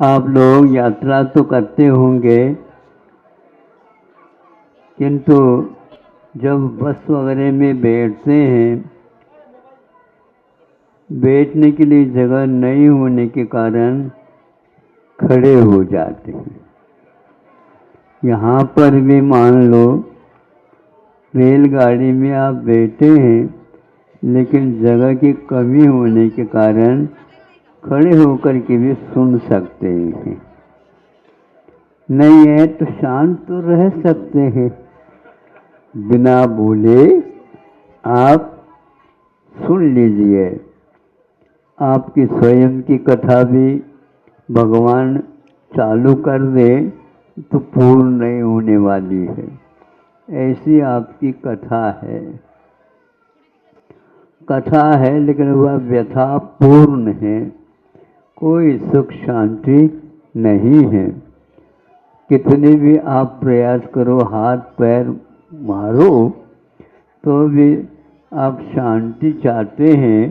आप लोग यात्रा तो करते होंगे, किंतु जब बस वगैरह में बैठते हैं, बैठने के लिए जगह नहीं होने के कारण खड़े हो जाते हैं। यहाँ पर भी मान लो रेलगाड़ी में आप बैठे हैं, लेकिन जगह की कमी होने के कारण खड़े होकर के भी सुन सकते हैं। नहीं है तो शांत तो रह सकते हैं, बिना बोले आप सुन लीजिए। आपकी स्वयं की कथा भी भगवान चालू कर दे तो पूर्ण नहीं होने वाली है। ऐसी आपकी कथा है, लेकिन वह व्यथा पूर्ण है, कोई सुख शांति नहीं है। कितने भी आप प्रयास करो, हाथ पैर मारो, तो भी आप शांति चाहते हैं,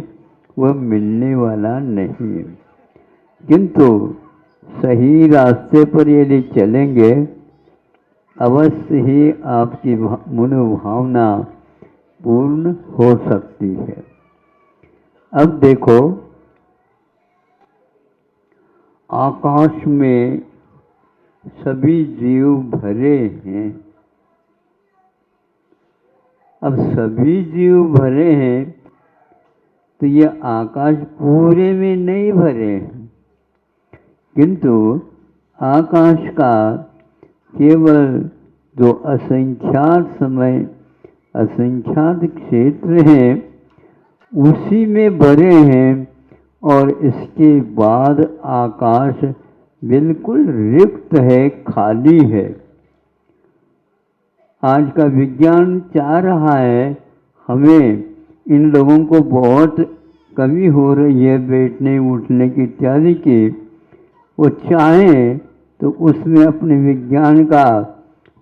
वह मिलने वाला नहीं है। किंतु सही रास्ते पर यदि चलेंगे, अवश्य ही आपकी मनोभावना पूर्ण हो सकती है। अब देखो, आकाश में सभी जीव भरे हैं। अब सभी जीव भरे हैं तो ये आकाश पूरे में नहीं भरे हैं, किंतु आकाश का केवल जो असंख्यात समय असंख्यात क्षेत्र हैं उसी में भरे हैं, और इसके बाद आकाश बिल्कुल रिक्त है, खाली है। आज का विज्ञान चाह रहा है हमें इन लोगों को बहुत कमी हो रही है बैठने उठने की इत्यादि की, वो चाहें तो उसमें अपने विज्ञान का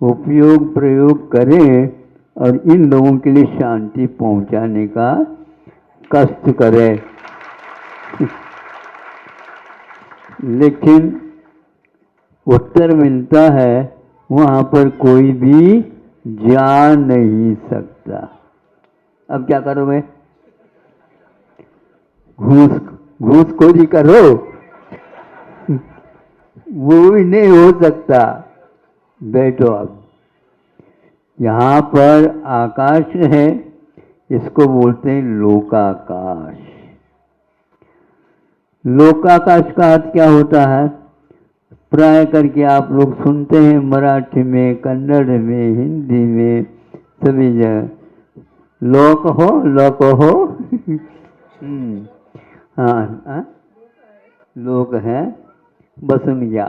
उपयोग प्रयोग करें और इन लोगों के लिए शांति पहुंचाने का कष्ट करें। लेकिन उत्तर मिलता है वहां पर कोई भी जा नहीं सकता। अब क्या करोगे? घूसखोरी करो, वो भी नहीं हो सकता। बैठो। अब यहाँ पर आकाश है, इसको बोलते हैं लोकाकाश। लोकाकाश का अर्थ क्या होता है? प्राय करके आप लोग सुनते हैं मराठी में, कन्नड़ में, हिंदी में, सभी जगह लोक हो हाँ, लोक है, बसुमिया।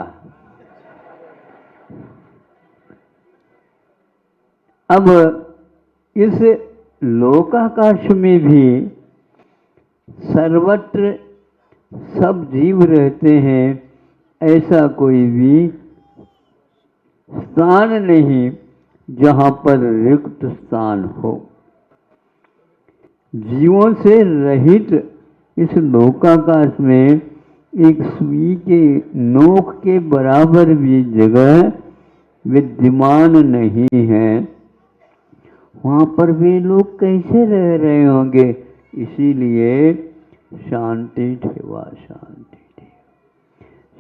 अब इस लोकाकाश में भी सर्वत्र सब जीव रहते हैं, ऐसा कोई भी स्थान नहीं जहां पर रिक्त स्थान हो। जीवों से रहित इस लोकाकाश में एक सुई के नोक के बराबर भी जगह विद्यमान नहीं है। वहां पर भी लोग कैसे रह रहे होंगे? इसीलिए शांति ठेवा,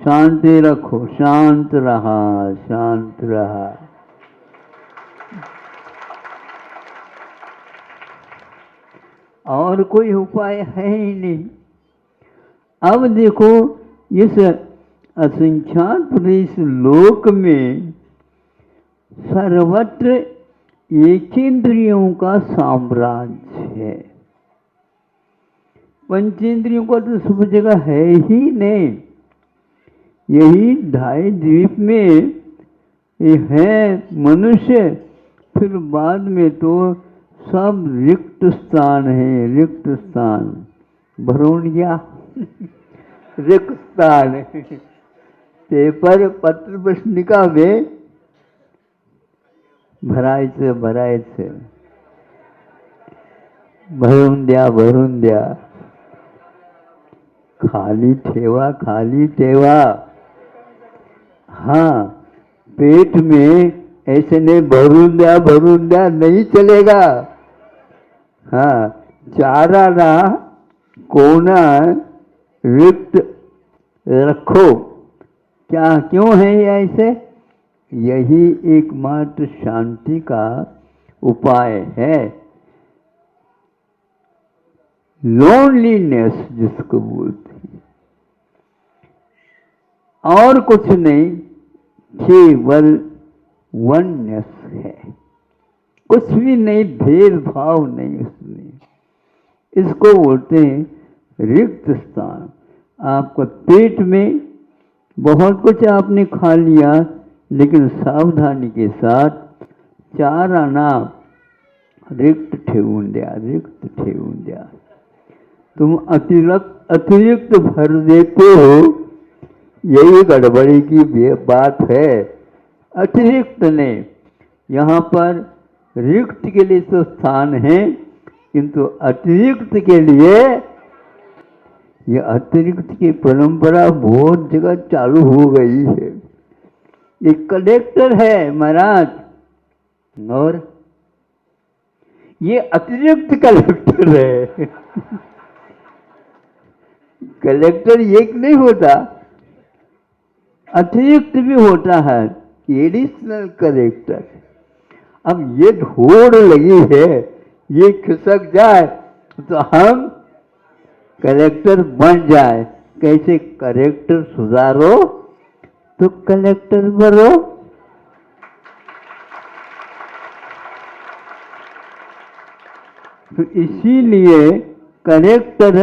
शांति रखो, शांत रहा, शांत रहा। और कोई उपाय है ही नहीं। अब देखो, इस असंख्यात इस लोक में सर्वत्र एकेंद्रियों का साम्राज्य है। पंचेंद्रियों का तो सब जगह है ही नहीं। यही ढाई द्वीप में ये है मनुष्य, फिर बाद में तो सब रिक्त स्थान है, रिक्त स्थान। भरोनिया रिक्त स्थान पेपर पत्र प्रश्निका में भरायचं भरून द्या, खाली ठेवा, खाली ठेवा। हाँ, पेट में ऐसे नहीं भरून दिया नहीं चलेगा। हाँ, चारा ना कोना रिक्त रखो। क्या क्यों है ये ऐसे? यही एकमात्र शांति का उपाय है। लोनलीनेस जिसको बोलते हैं, और कुछ नहीं, केवल वननेस है, कुछ भी नहीं, भेदभाव नहीं उसमें। इसको बोलते हैं रिक्त स्थान। आपका पेट में बहुत कुछ आपने खा लिया, लेकिन सावधानी के साथ चार आना रिक्त ठेवून द्या। तुम अतिरिक्त भर देते हो, यही गड़बड़ी की बात है। अतिरिक्त ने यहाँ पर रिक्त के लिए तो स्थान है, किंतु अतिरिक्त के लिए ये अतिरिक्त की परंपरा बहुत जगह चालू हो गई है। ये कलेक्टर है महाराज, और ये अतिरिक्त कलेक्टर है। कलेक्टर एक नहीं होता, अतिरिक्त भी होता है, एडिशनल कलेक्टर। अब ये ढोड़ लगी है, ये खिसक जाए तो हम कलेक्टर बन जाए। कैसे? कलेक्टर सुधारो तो कलेक्टर बनो। तो इसीलिए कलेक्टर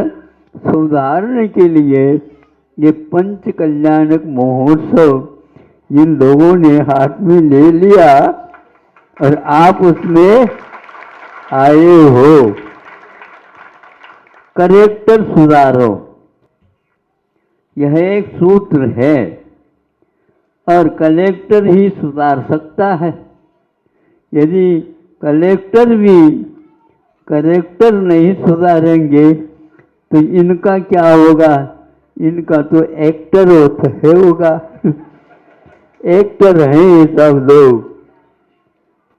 सुधारने के लिए ये पंच कल्याणक महोत्सव इन लोगों ने हाथ में ले लिया, और आप उसमें आए हो। कलेक्टर सुधारो, यह एक सूत्र है, और कलेक्टर ही सुधार सकता है। यदि कलेक्टर नहीं सुधारेंगे तो इनका क्या होगा? इनका तो एक्टर होगा। एक्टर हैं ये सब लोग।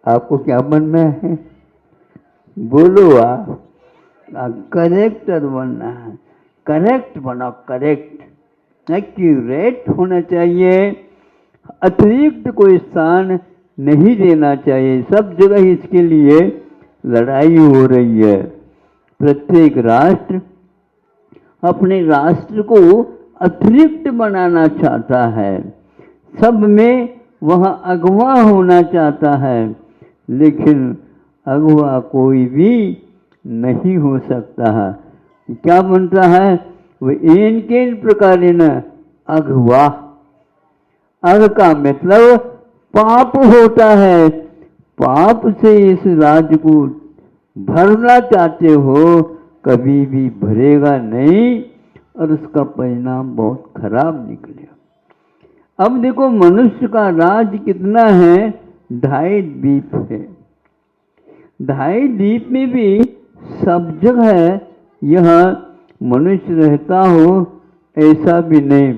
आपको क्या बनना है? बोलो आप। करेक्टर बनना है। करेक्ट बनो, करेक्ट, एक्यूरेट होना चाहिए। अतिरिक्त कोई स्थान नहीं देना चाहिए। सब जगह इसके लिए लड़ाई हो रही है। प्रत्येक राष्ट्र अपने राष्ट्र को अतिरिक्त बनाना चाहता है, सब में वह अगवा होना चाहता है, लेकिन अगवा कोई भी नहीं हो सकता है। क्या बनता है? वो इनके प्रकार न अगवा। अग का मतलब पाप होता है। पाप से इस राज्य को भरना चाहते हो, कभी भी भरेगा नहीं, और उसका परिणाम बहुत खराब निकलेगा। अब देखो, मनुष्य का राज कितना है? 2.5 द्वीप है। 2.5 द्वीप में भी सब जगह यह मनुष्य रहता हो ऐसा भी नहीं,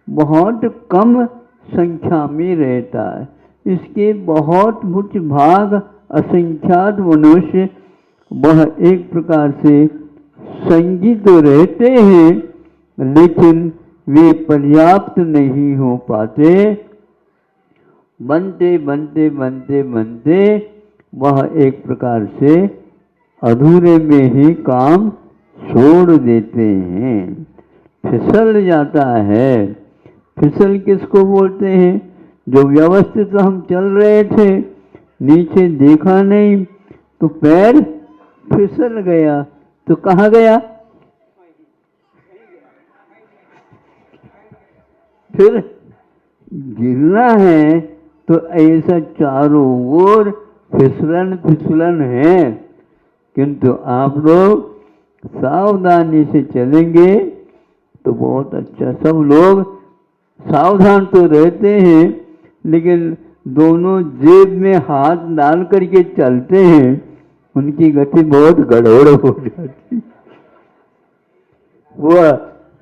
बहुत कम संख्या में रहता है। इसके बहुत कुछ भाग असंख्यात मनुष्य वह एक प्रकार से संगी तो रहते हैं, लेकिन वे पर्याप्त नहीं हो पाते। बनते बनते बनते बनते वह एक प्रकार से अधूरे में ही काम छोड़ देते हैं, फिसल जाता है। फिसल किसको बोलते हैं? जो व्यवस्थित हम चल रहे थे, नीचे देखा नहीं तो पैर फिसल गया, तो कहाँ गया? फिर गिरना है तो ऐसा चारों ओर फिसलन है। किंतु आप लोग सावधानी से चलेंगे तो बहुत अच्छा। सब लोग सावधान तो रहते हैं, लेकिन दोनों जेब में हाथ डाल करके चलते हैं, उनकी गति बहुत गड़बड़ हो जाती। वह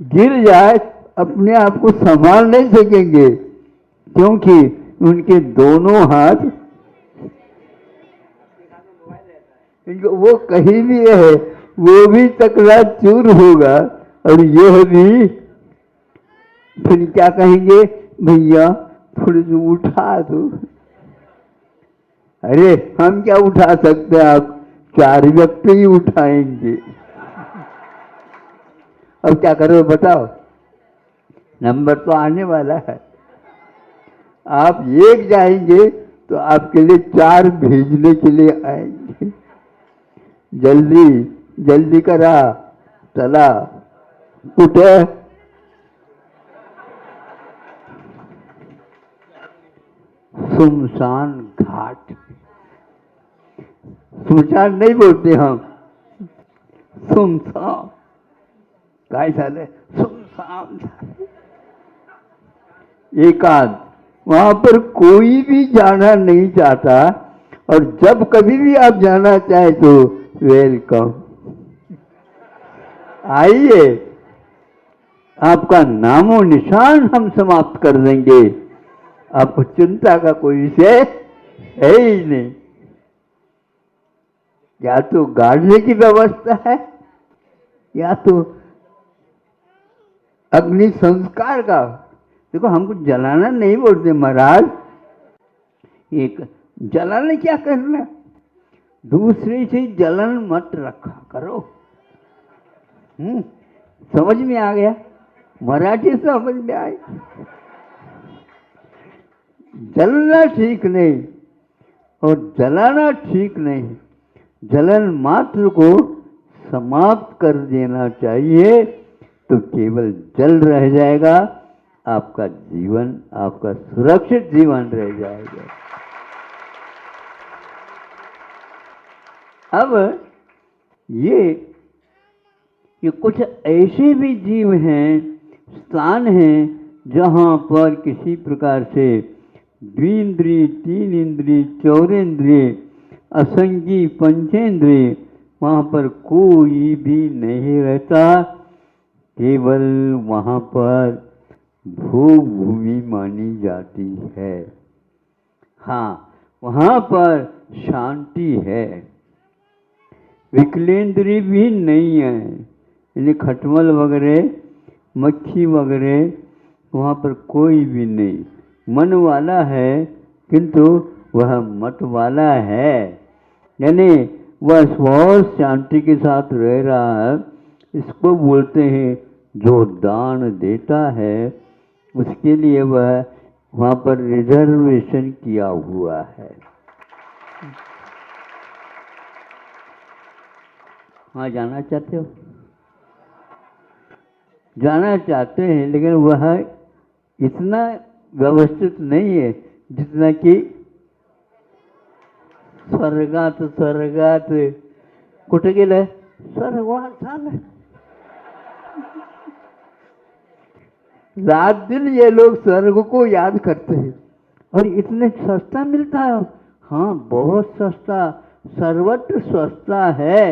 गिर जाए, अपने आप को संभाल नहीं सकेंगे, क्योंकि उनके दोनों हाथ, वो कहीं भी है वो भी चकनाचूर होगा, और यह भी फिर क्या कहेंगे, भैया थोड़ी सी उठा दो। अरे हम क्या उठा सकते हैं, आप 4 व्यक्ति ही उठाएंगे। अब क्या करो बताओ, नंबर तो आने वाला है। आप एक जाएंगे तो आपके लिए 4 भेजने के लिए आएंगे। जल्दी जल्दी करा, चला उठे। सुमसान घाट, सुमसान नहीं बोलते हम, सुमसान, काय झालं, सुमसान एकांत, वहां पर कोई भी जाना नहीं चाहता, और जब कभी भी आप जाना चाहे तो वेलकम, आइए, आपका नामो निशान हम समाप्त कर देंगे, आपको चिंता का कोई विषय है ही नहीं। या तो गाड़ने की व्यवस्था है, या तो अग्नि संस्कार का। देखो हमको जलाना नहीं बोलते महाराज, एक जलाने क्या करना, दूसरे से जलन मत रखा करो। समझ में आ गया, मराठी समझ में आए। जलना ठीक नहीं और जलाना ठीक नहीं, जलन मात्र को समाप्त कर देना चाहिए, तो केवल जल रह जाएगा, आपका जीवन, आपका सुरक्षित जीवन रह जाएगा। अब ये कुछ ऐसे भी जीव हैं, स्थान हैं, जहाँ पर किसी प्रकार से द्विंद्रिय, 3 इंद्रिय, 4 इंद्रिय, असंगी पंचेंद्रिय, वहाँ पर कोई भी नहीं रहता, केवल वहाँ पर भूमि मानी जाती है। हाँ, वहाँ पर शांति है, विकलेंद्रिय भी नहीं है, यानी खटमल वगैरह, मक्खी वगैरह वहाँ पर कोई भी नहीं। मन वाला है, किंतु वह मत वाला है, यानी वह स्वभाव शांति के साथ रह रहा है। इसको बोलते हैं जो दान देता है, उसके लिए वह वहाँ पर रिजर्वेशन किया हुआ है। वहाँ जाना चाहते हो? जाना चाहते हैं, लेकिन वह इतना व्यवस्थित नहीं है जितना कि स्वर्गात, स्वर्गात कुठे गेलं, स्वर्गात झालं। रात दिन ये लोग स्वर्ग को याद करते हैं, और इतने सस्ता मिलता है। हाँ, बहुत सस्ता, सर्वत्र सस्ता है।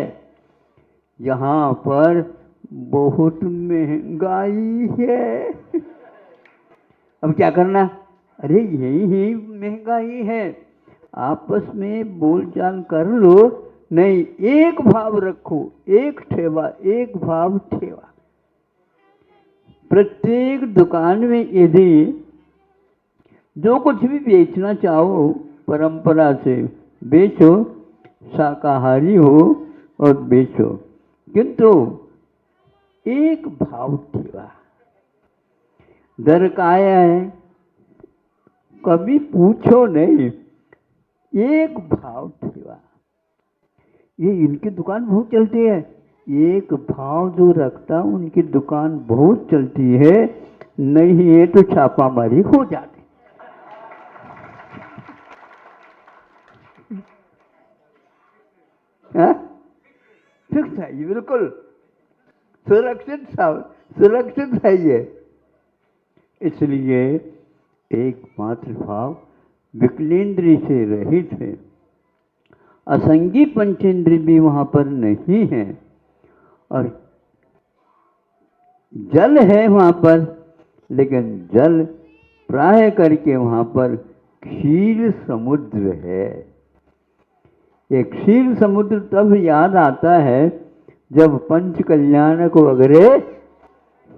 यहाँ पर बहुत महंगाई है। अब क्या करना, अरे यही महंगाई है, आपस में बोलचाल कर लो, नहीं एक भाव रखो, एक ठेवा, एक भाव ठेवा। प्रत्येक दुकान में यदि जो कुछ भी बेचना चाहो परंपरा से बेचो, शाकाहारी हो और बेचो, किंतु एक भाव ठेवा। दर काय है कभी पूछो नहीं, एक भाव ठेवा। ये इनकी दुकान बहुत चलती है, एक भाव जो रखता उनकी दुकान बहुत चलती है, नहीं है तो छापामारी हो जाती। फिक्स है ये, बिल्कुल सुरक्षित है ये। इसलिए एकमात्र भाव विकलेंद्रिय से रहित है, असंगी पंचेंद्रिय भी वहां पर नहीं है, और जल है वहां पर, लेकिन जल प्राय करके वहाँ पर क्षीर समुद्र है। ये क्षीर समुद्र तब याद आता है जब पंच कल्याणक वगैरह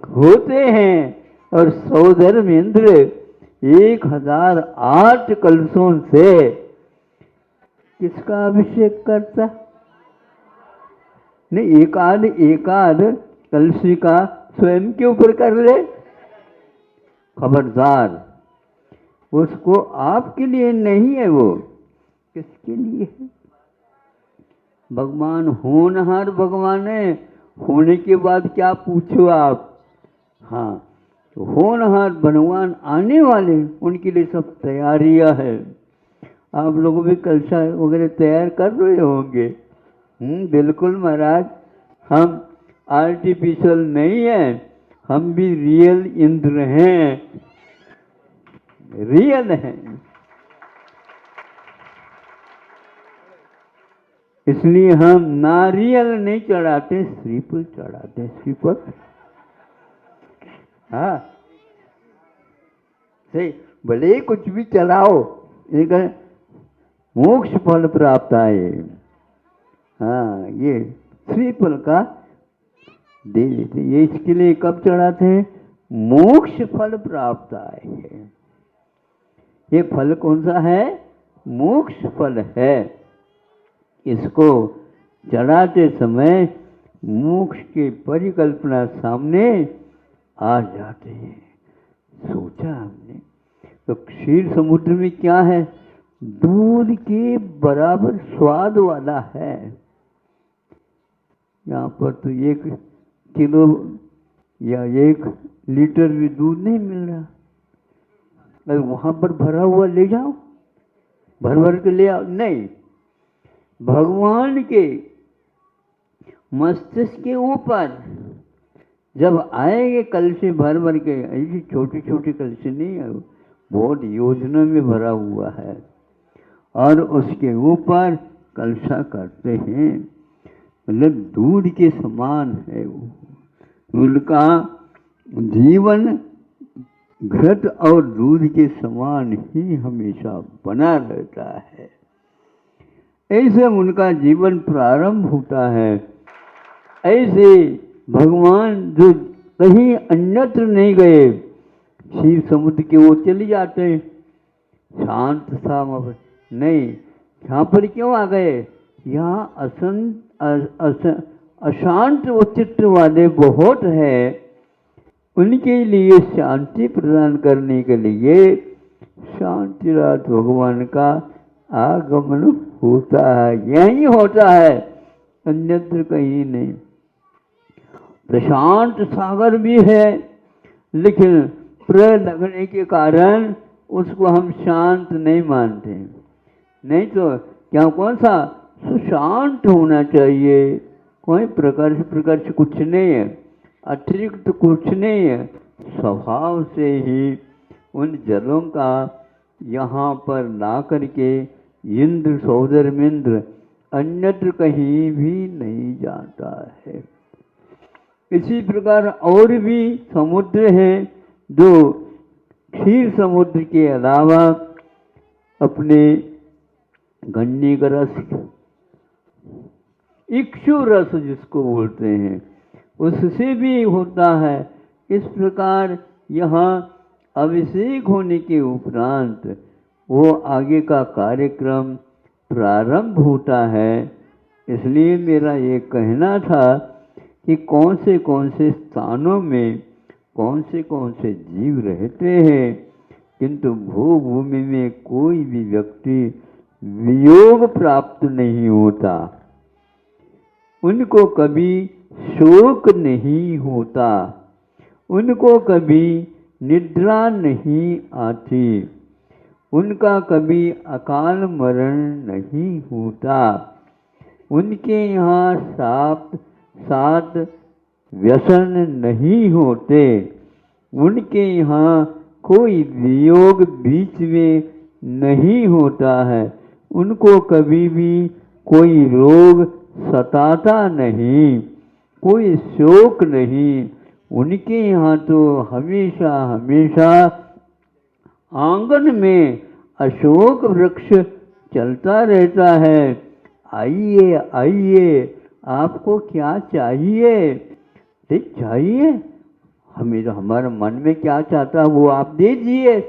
होते हैं और सौधर्मेंद्र 1008 कलशों से किसका अभिषेक करता? नहीं, एकाध कलशी का स्वयं के ऊपर कर ले, खबरदार, उसको आपके लिए नहीं है, वो किसके लिए है? भगवान होनहार भगवान है, होने के बाद क्या पूछो आप। हाँ, तो होनहार भगवान आने वाले, उनके लिए सब तैयारियां है। आप लोग भी कलशा वगैरह तैयार कर रहे होंगे। बिल्कुल महाराज, हम आर्टिफिशियल नहीं है, हम भी रियल इंद्र हैं, रियल हैं। इसलिए हम नारियल नहीं चढ़ाते, श्रीफल चढ़ाते, श्रीफल। हाँ, सही, भले ही कुछ भी चलाओ, एक मोक्ष फल प्राप्त आए। हाँ, ये श्रीफल का दे देते, ये इसके लिए कब चढ़ाते हैं? मोक्ष फल प्राप्त आए है। ये फल कौन सा है? मोक्ष फल है। इसको चढ़ाते समय मोक्ष की परिकल्पना सामने आ जाते हैं। सोचा हमने, तो क्षीर समुद्र में क्या है? दूध के बराबर स्वाद वाला है। यहाँ पर तो 1 किलो या 1 लीटर भी दूध नहीं मिल रहा। अगर वहां पर भरा हुआ ले जाओ, भर भर के ले आओ, नहीं, भगवान के मस्तिष्क के ऊपर जब आएंगे कलशे भर भर के, ऐसी छोटी छोटी कलशे नहीं है, बहुत योजना में भरा हुआ है, और उसके ऊपर कलशा करते हैं। मतलब दूध के समान है वो, उनका जीवन घृत और दूध के समान ही हमेशा बना रहता है। ऐसे उनका जीवन प्रारंभ होता है। ऐसे भगवान जो कहीं अन्यत्र नहीं गए, क्षीर समुद्र के वो चले जाते, शांत सा नहीं, यहाँ पर क्यों आ गए? यहाँ अशांत चित्त वाले बहुत है, उनके लिए शांति प्रदान करने के लिए शांतिनाथ भगवान का आगमन होता है। यही होता है, अन्यत्र कहीं नहीं। प्रशांत सागर भी है, लेकिन प्र लगने के कारण उसको हम शांत नहीं मानते। नहीं तो क्या, कौन सा सुशांत होना चाहिए, कोई प्रकर्ष कुछ नहीं है, अतिरिक्त कुछ नहीं है, स्वभाव से ही उन जलों का यहाँ पर ला करके इंद्र सौधर्मेंद्र अन्यत्र कहीं भी नहीं जाता है। इसी प्रकार और भी समुद्र हैं जो क्षीर समुद्र के अलावा अपने गन्ने का रस, इक्षु रस जिसको बोलते हैं, उससे भी होता है। इस प्रकार यहाँ अभिषेक होने के उपरांत वो आगे का कार्यक्रम प्रारंभ होता है। इसलिए मेरा ये कहना था कि कौन से स्थानों में कौन से जीव रहते हैं, किंतु भूभूमि में कोई भी व्यक्ति वियोग प्राप्त नहीं होता, उनको कभी शोक नहीं होता, उनको कभी निद्रा नहीं आती, उनका कभी अकाल मरण नहीं होता, उनके यहाँ सात व्यसन नहीं होते, उनके यहाँ कोई वियोग बीच में नहीं होता है, उनको कभी भी कोई रोग सताता नहीं, कोई शोक नहीं, उनके यहाँ तो हमेशा हमेशा आंगन में अशोक वृक्ष चलता रहता है। आइए आइए, आपको क्या चाहिए? ठीक चाहिए, हमें तो हमारे मन में क्या चाहता है वो आप दीजिए,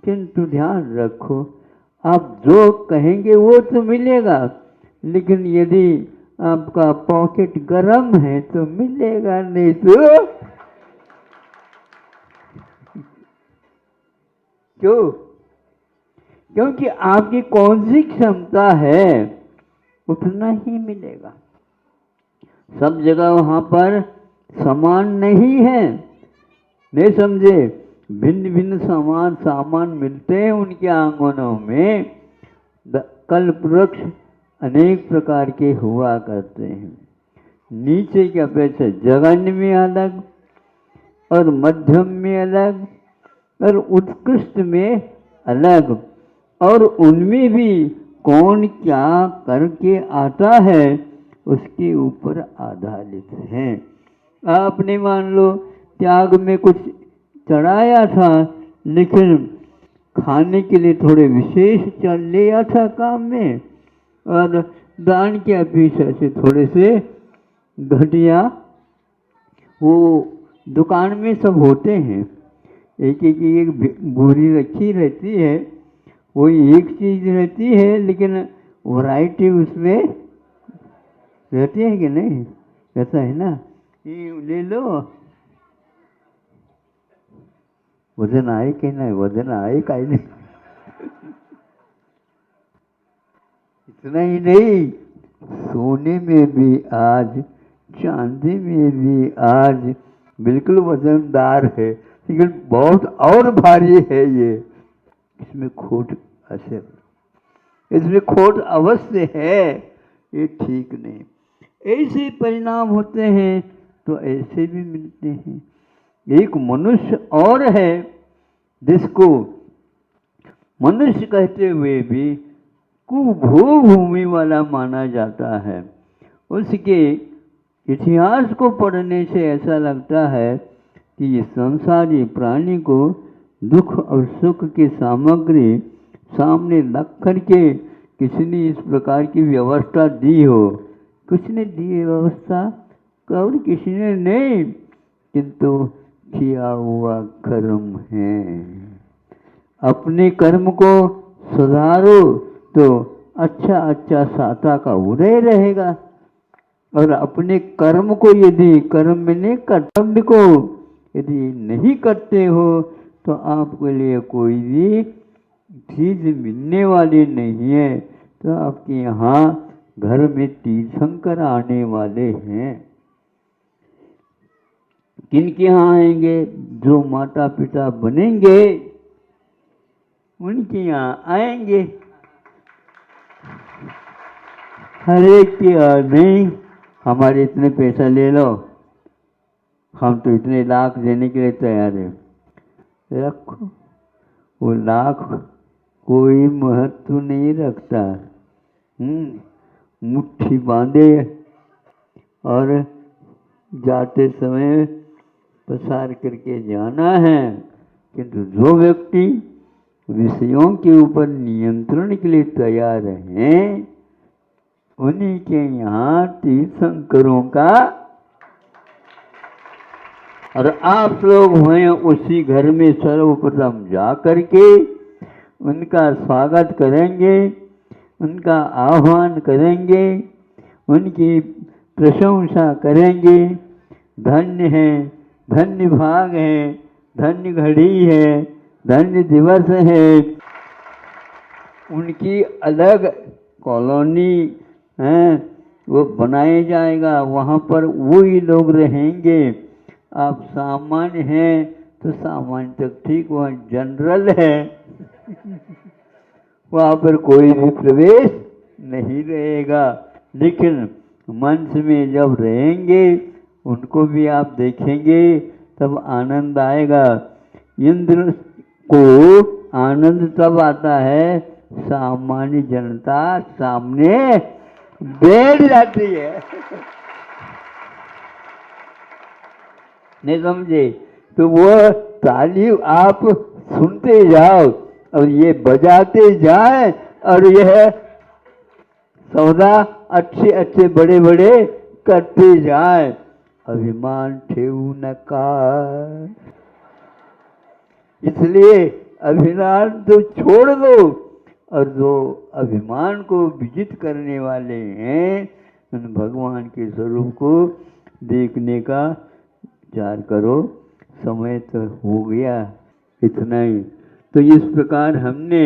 किंतु ध्यान रखो आप जो कहेंगे वो तो मिलेगा, लेकिन यदि आपका पॉकेट गर्म है तो मिलेगा नहीं तो क्यों? क्योंकि आपकी कौन सी क्षमता है उतना ही मिलेगा। सब जगह वहां पर समान नहीं है, नहीं समझे? भिन्न भिन्न सामान मिलते हैं उनके आंगनों में। कल्प वृक्ष अनेक प्रकार के हुआ करते हैं, नीचे की अपेक्षा जघन्य में अलग और मध्यम में अलग और उत्कृष्ट में अलग, और उनमें भी कौन क्या करके आता है उसके ऊपर आधारित है। आपने मान लो त्याग में कुछ चढ़ाया था, लेकिन खाने के लिए थोड़े विशेष चल लिया था काम में, और दान की अपेक्षा से थोड़े से घटिया, वो दुकान में सब होते हैं, एक बोरी रखी रहती है, वो एक चीज रहती है, लेकिन वैरायटी उसमें रहती है कि नहीं? रहता है ना, ये ले लो, वजन आए कि नहीं, वजन आए का ही नहीं। इतना ही नहीं, सोने में भी आज, चांदी में भी आज बिल्कुल वजनदार है, लेकिन बहुत और भारी है ये, इसमें खोट असर, इसमें खोट अवश्य है, ये ठीक नहीं। ऐसे परिणाम होते हैं तो ऐसे भी मिलते हैं। एक मनुष्य और है जिसको मनुष्य कहते हुए भी कुभू भूमि वाला माना जाता है। उसके इतिहास को पढ़ने से ऐसा लगता है कि ये संसारी प्राणी को दुख और सुख की सामग्री सामने रख करके किसी ने इस प्रकार की व्यवस्था दी हो, कुछ ने दी व्यवस्था और किसी ने नहीं, किंतु किया हुआ कर्म है। अपने कर्म को सुधारो तो अच्छा अच्छा साता का उदय रहेगा, और अपने कर्म को यदि कर्म में नहीं, कर्तव्य को यदि नहीं करते हो तो आपके लिए कोई भी चीज मिलने वाली नहीं है। तो आपके यहाँ घर में तीर्थंकर आने वाले हैं। किनके यहाँ आएंगे? जो माता पिता बनेंगे उनके यहाँ आएंगे। हर एक के यहाँ नहीं, हमारे इतने पैसा ले लो, हम तो इतने लाख देने के लिए तैयार है। रखो, वो लाख कोई महत्व नहीं रखता। मुट्ठी बांधे और जाते समय प्रसार करके जाना है, किंतु जो व्यक्ति विषयों के ऊपर नियंत्रण के लिए तैयार हैं, उन्हीं के यहाँ तीर्थंकरों का, और आप लोग हैं उसी घर में सर्वप्रथम जा करके उनका स्वागत करेंगे, उनका आह्वान करेंगे, उनकी प्रशंसा करेंगे। धन्य है, धन्य भाग है, धन्य घड़ी है, धन्य दिवस है। उनकी अलग कॉलोनी है, वो बनाया जाएगा, वहाँ पर वही लोग रहेंगे। आप सामान्य हैं तो सामान्य तक ठीक, वहाँ जनरल है वहाँ पर कोई भी प्रवेश नहीं रहेगा, लेकिन मंच में जब रहेंगे उनको भी आप देखेंगे तब आनंद आएगा। इंद्र को आनंद तब आता है सामान्य जनता सामने बैठ जाती है। नहीं समझे? तो वो ताली आप सुनते जाओ, और ये बजाते जाए और यह सौदा अच्छे अच्छे बड़े बड़े करते जाए। अभिमान ठेऊ न का, इसलिए अभिमान तो छोड़ दो, और जो अभिमान को विजित करने वाले हैं उन भगवान के स्वरूप को देखने का विचार करो। समय तो हो गया, इतना ही। तो इस प्रकार हमने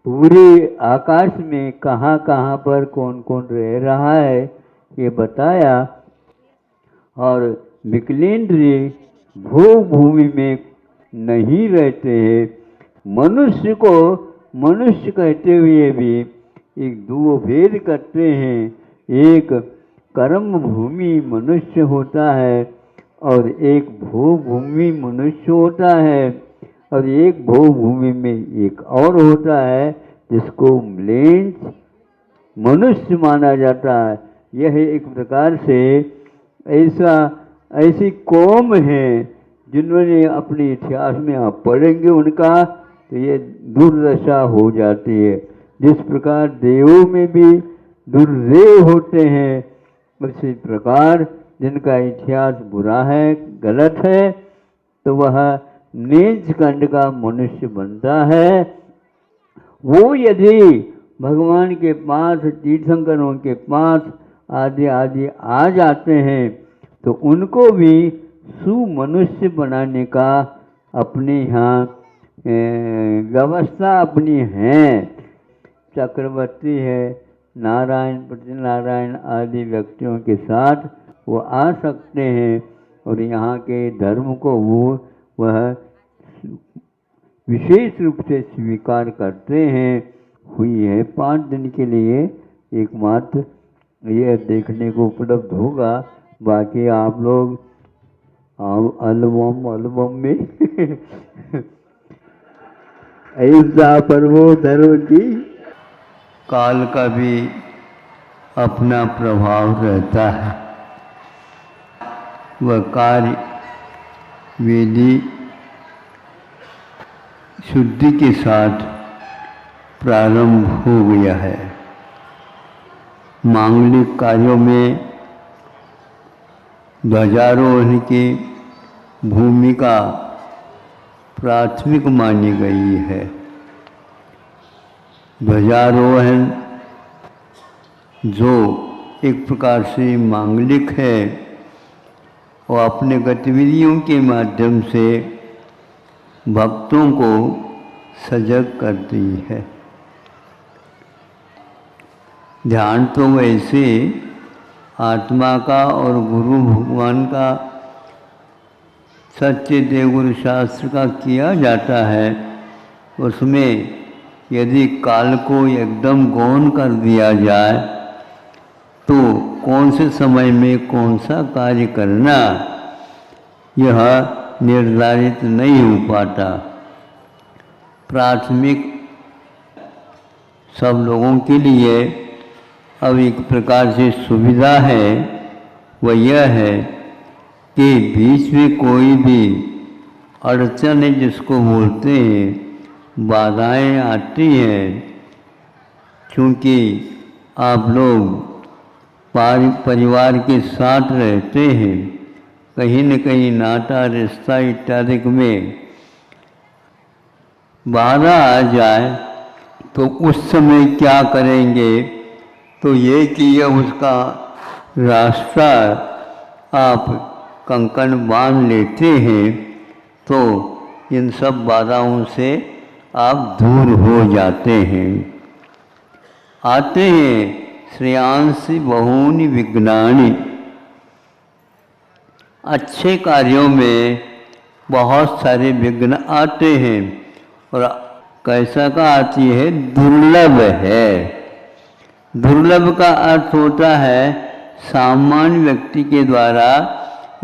पूरे आकाश में कहाँ कहाँ पर कौन कौन रह रहा है ये बताया। और विकलेंद्र भूमि में नहीं रहते हैं। मनुष्य को मनुष्य कहते हुए भी एक दो भेद करते हैं। एक कर्म भूमि मनुष्य होता है और एक भूभूमि मनुष्य होता है, और एक भूभूमि में एक और होता है जिसको म्लेच्छ मनुष्य माना जाता है। यह एक प्रकार से ऐसी कौम है जिन्होंने अपने इतिहास में आप पढ़ेंगे उनका तो ये दुर्दशा हो जाती है। जिस प्रकार देवों में भी दुर्देव होते हैं, उसी प्रकार जिनका इतिहास बुरा है, गलत है, तो वह नीच खंड का मनुष्य बनता है। वो यदि भगवान के पास, तीर्थंकरों के पास आदि आदि आ जाते हैं तो उनको भी सुमनुष्य बनाने का अपने यहाँ व्यवस्था अपनी है। चक्रवर्ती है, नारायण प्रतिनारायण आदि व्यक्तियों के साथ वो आ सकते हैं और यहाँ के धर्म को वह विशेष रूप से स्वीकार करते हैं। हुई है 5 दिन के लिए एकमात्र यह देखने को उपलब्ध होगा। बाकी आप लोग एल्बम में ऐसा पर्वो धर्म की काल का भी अपना प्रभाव रहता है। वह कार्य वेदी शुद्धि के साथ प्रारंभ हो गया है। मांगलिक कार्यों में ध्वजारोहण की भूमिका प्राथमिक मानी गई है। ध्वजारोहण जो एक प्रकार से मांगलिक है और अपने गतिविधियों के माध्यम से भक्तों को सजग करती है। ध्यान तो वैसे आत्मा का और गुरु भगवान का सच्चे देवगुरु शास्त्र का किया जाता है। उसमें यदि काल को एकदम गौण कर दिया जाए तो कौन से समय में कौन सा कार्य करना यह निर्धारित नहीं हो पाता। प्राथमिक सब लोगों के लिए अब एक प्रकार से सुविधा है, वह यह है कि बीच में कोई भी अड़चन जिसको बोलते हैं, बाधाएं आती हैं। क्योंकि आप लोग परिवार के साथ रहते हैं, कहीं न कहीं नाता रिश्ता इत्यादि में बाधा आ जाए तो उस समय क्या करेंगे। तो ये कि यह उसका रास्ता आप कंकण बांध लेते हैं तो इन सब बाधाओं से आप दूर हो जाते हैं। आते हैं श्रेयांसी बहूनि विघ्नानि। अच्छे कार्यों में बहुत सारे विघ्न आते हैं और कैसा का आती है, दुर्लभ है। दुर्लभ का अर्थ होता है सामान्य व्यक्ति के द्वारा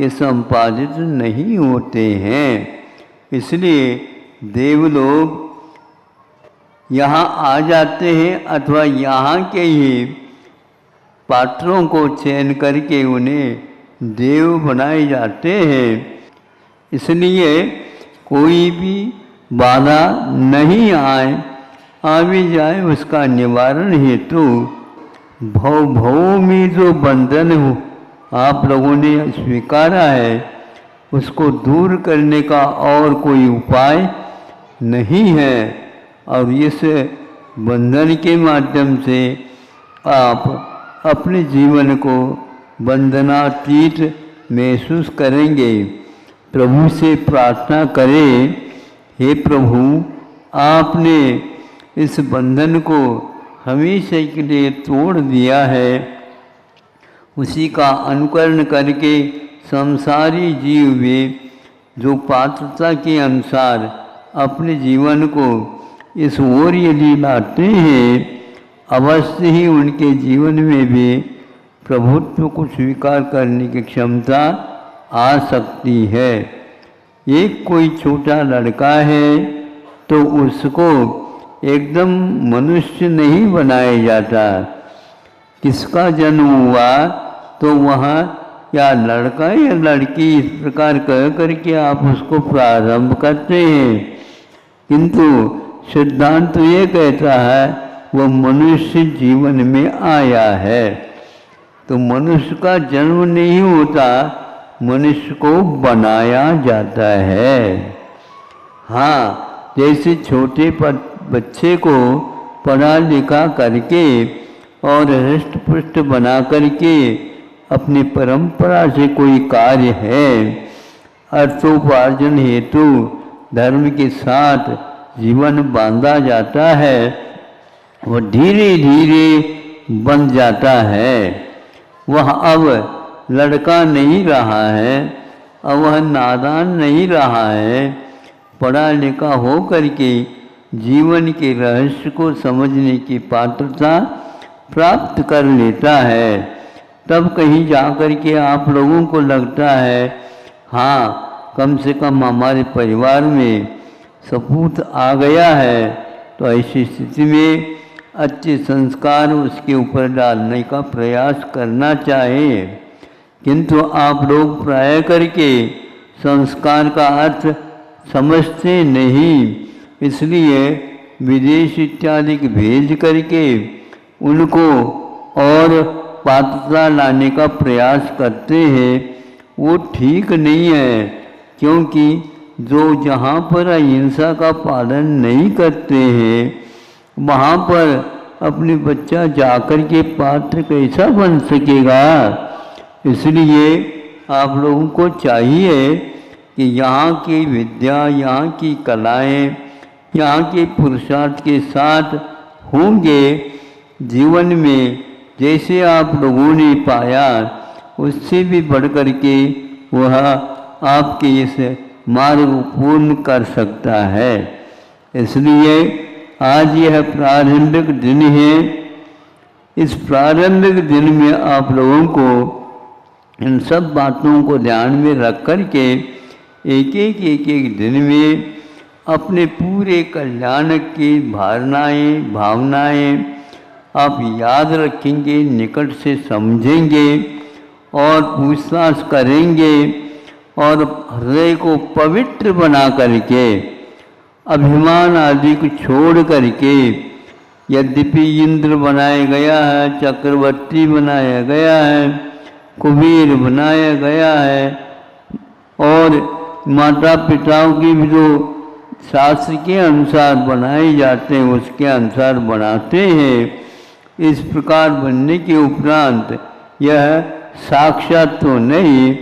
ये संपादित नहीं होते हैं। इसलिए देवलोग यहाँ आ जाते हैं अथवा यहाँ के ही पात्रों को चयन करके उन्हें देव बनाए जाते हैं। इसलिए कोई भी बाधा नहीं आए, आ भी जाए उसका निवारण हेतु भव में जो बंधन हो आप लोगों ने स्वीकारा है उसको दूर करने का और कोई उपाय नहीं है। और इस बंधन के माध्यम से आप अपने जीवन को बंधनातीत महसूस करेंगे। प्रभु से प्रार्थना करें, हे प्रभु आपने इस बंधन को हमेशा के लिए तोड़ दिया है, उसी का अनुकरण करके संसारी जीव भी जो पात्रता के अनुसार अपने जीवन को इस ओर यदि लाते हैं अवश्य ही उनके जीवन में भी प्रभुत्व को स्वीकार करने की क्षमता आ सकती है। एक कोई छोटा लड़का है तो उसको एकदम मनुष्य नहीं बनाया जाता। किसका जन्म हुआ तो वहाँ या लड़का या लड़की इस प्रकार कह करके आप उसको प्रारंभ करते हैं, किंतु सिद्धांत तो ये कहता है वह मनुष्य जीवन में आया है। तो मनुष्य का जन्म नहीं होता, मनुष्य को बनाया जाता है। हाँ, जैसे छोटे बच्चे को पढ़ा लिखा करके और हृष्ट पुष्ट बना करके अपनी परंपरा से कोई कार्य है अर्थोपार्जन हेतु धर्म के साथ जीवन बांधा जाता है, वह धीरे धीरे बन जाता है। वह अब लड़का नहीं रहा है, अब वह नादान नहीं रहा है, पढ़ा लिखा हो करके जीवन के रहस्य को समझने की पात्रता प्राप्त कर लेता है। तब कहीं जाकर के आप लोगों को लगता है हाँ कम से कम हमारे परिवार में सपूत आ गया है, तो ऐसी स्थिति में अच्छे संस्कार उसके ऊपर डालने का प्रयास करना चाहिए। किंतु आप लोग प्राय करके संस्कार का अर्थ समझते नहीं, इसलिए विदेश इत्यादि भेज करके उनको और पात्रता लाने का प्रयास करते हैं। वो ठीक नहीं है, क्योंकि जो जहाँ पर अहिंसा का पालन नहीं करते हैं वहाँ पर अपने बच्चा जाकर के पात्र कैसा बन सकेगा। इसलिए आप लोगों को चाहिए कि यहाँ की विद्या, यहाँ की कलाएं, यहाँ के पुरुषार्थ के साथ होंगे जीवन में जैसे आप लोगों ने पाया उससे भी बढ़ कर के वह आपके इस मार्ग पूर्ण कर सकता है। इसलिए आज यह प्रारंभिक दिन है। इस प्रारंभिक दिन में आप लोगों को इन सब बातों को ध्यान में रख कर के एक एक दिन में अपने पूरे कल्याण की भावनाएं आप याद रखेंगे, निकट से समझेंगे और पूछताछ करेंगे और हृदय को पवित्र बना करके अभिमान आदि को छोड़ करके, यद्यपि इंद्र बनाया गया है, चक्रवर्ती बनाया गया है, कुबेर बनाया गया है और माता पिताओं की भी जो शास्त्र के अनुसार बनाए जाते हैं उसके अनुसार बनाते हैं। इस प्रकार बनने के उपरांत यह साक्षात तो नहीं,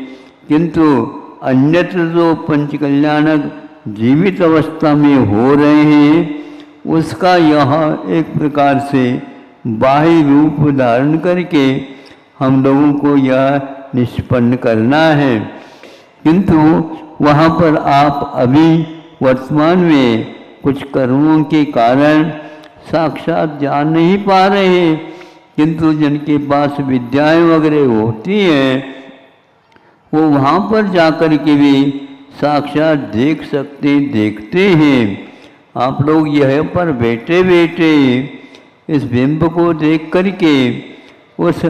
किंतु अन्यत्र जो पंचकल्याणक जीवित अवस्था में हो रहे हैं उसका यह एक प्रकार से बाह्य रूप धारण करके हम लोगों को यह निष्पन्न करना है। किंतु वहाँ पर आप अभी वर्तमान में कुछ कर्मों के कारण साक्षात जान नहीं पा रहे हैं, किंतु जिनके पास विद्याएं वगैरह होती हैं वो वहाँ पर जाकर के भी साक्षात देखते हैं। आप लोग यह पर बैठे बैठे इस बिंब को देख करके उस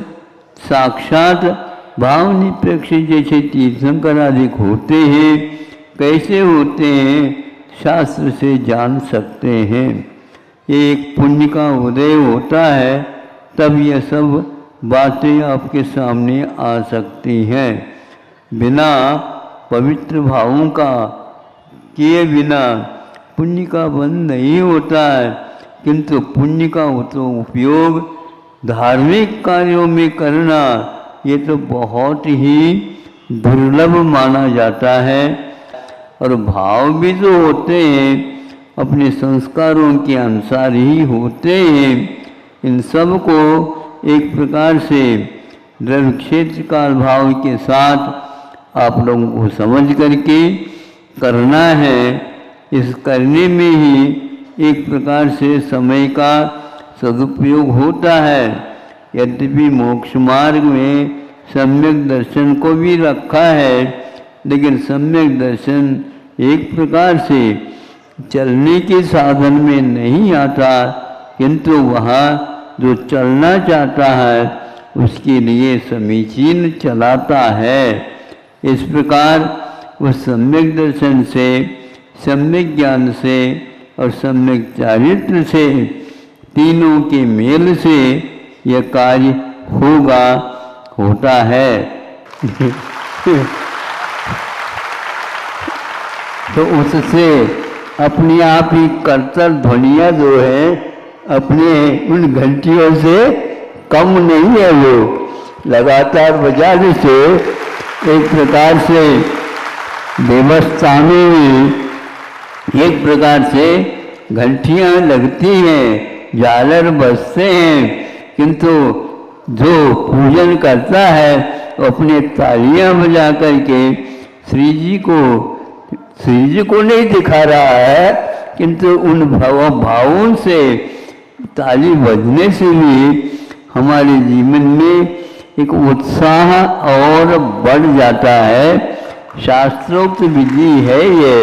साक्षात भाव निरपेक्ष जैसे तीर्थंकर आदि होते हैं, कैसे होते हैं, शास्त्र से जान सकते हैं। ये एक पुण्य का उदय होता है तब यह सब बातें आपके सामने आ सकती हैं। बिना पवित्र भावों का किए बिना पुण्य का बंध नहीं होता है, किंतु पुण्य का उपयोग धार्मिक कार्यों में करना ये तो बहुत ही दुर्लभ माना जाता है। और भाव भी जो होते हैं अपने संस्कारों के अनुसार ही होते हैं। इन सब को एक प्रकार से द्रव्य क्षेत्र काल भाव के साथ आप लोगों को समझ करके करना है। इस करने में ही एक प्रकार से समय का सदुपयोग होता है। यद्यपि मोक्ष मार्ग में सम्यक दर्शन को भी रखा है, लेकिन सम्यक दर्शन एक प्रकार से चलने के साधन में नहीं आता, किंतु वहाँ जो चलना चाहता है उसके लिए समीचीन चलाता है। इस प्रकार उस सम्यक दर्शन से, सम्यक ज्ञान से और सम्यक चारित्र से, तीनों के मेल से यह कार्य होता है। तो उससे अपने आप ही करतल ध्वनियाँ जो है अपने उन घंटियों से कम नहीं है। वो लगातार बजाने से एक प्रकार से व्यवस्था में एक प्रकार से घंटियाँ लगती हैं, झालर बजते हैं, किंतु जो पूजन करता है तो अपने तालियां बजा करके श्री जी को नहीं दिखा रहा है, किंतु उन भावों से ताली बजने से भी हमारे जीवन में एक उत्साह और बढ़ जाता है। शास्त्रोक्त विधि है ये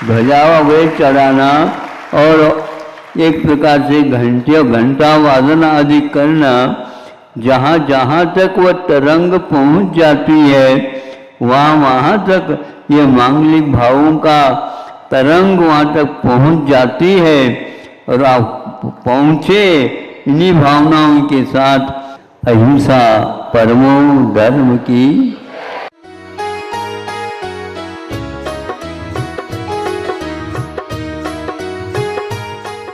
ध्वजा वे चढ़ाना और एक प्रकार से घंटा वादन आदि करना। जहाँ जहाँ तक वह तरंग पहुँच जाती है वहाँ तक ये मांगलिक भावों का तरंग वहाँ तक पहुँच जाती है। और आप पहुँचे इन्हीं भावनाओं के साथ अहिंसा परमो धर्म की